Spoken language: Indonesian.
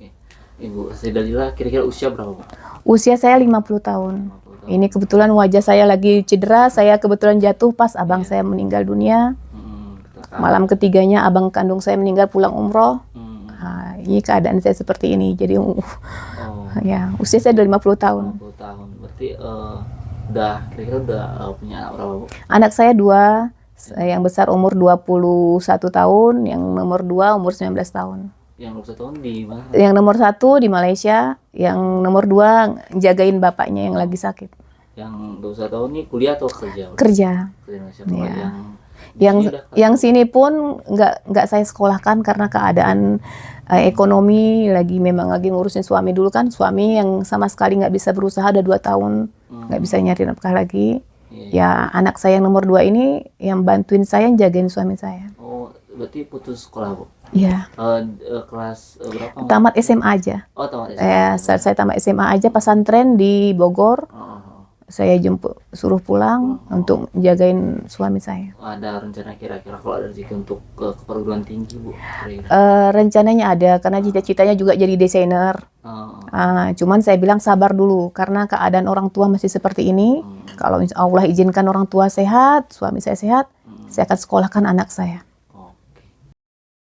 Oke. Ibu Sri Dalila kira-kira usia berapa, Bu? Usia saya 50 tahun. 50 tahun. Ini kebetulan wajah saya lagi cedera, saya kebetulan jatuh pas abang Iya. saya meninggal dunia. Kecelakaan. Malam ketiganya abang kandung saya meninggal pulang umroh. Nah, ini keadaan saya seperti ini. Jadi ya, usia saya udah 50 tahun. 50 tahun. Berarti udah kira-kira udah punya anak berapa, Bu? Anak saya 2, yang besar umur 21 tahun, yang nomor 2 umur 19 tahun. Yang nomor 1 tahun di mana? Yang nomor 1 di Malaysia, yang nomor 2 jagain bapaknya yang lagi sakit. Yang 21 tahun ini kuliah atau kerja? Kerja. Kerja. Ya. Yang Yang sini pun nggak saya sekolahkan karena keadaan ekonomi memang lagi ngurusin suami dulu kan, suami yang sama sekali nggak bisa berusaha udah 2 tahun nggak bisa nyari nafkah lagi. Ya anak saya yang nomor 2 ini yang bantuin saya jagain suami saya. Oh, berarti putus sekolah, Bu? Iya. Kelas berapa? Tamat SMA aja. Oh, tamat SMA. Saya tamat SMA aja, pesantren di Bogor. Saya suruh pulang untuk jagain suami saya. Ada rencana kira-kira kalau ada rezeki untuk ke perguruan tinggi, Bu? Rencananya ada karena cita-citanya juga jadi desainer. Cuman saya bilang sabar dulu karena keadaan orang tua masih seperti ini. Kalau Allah izinkan orang tua sehat, suami saya sehat, saya akan sekolahkan anak saya.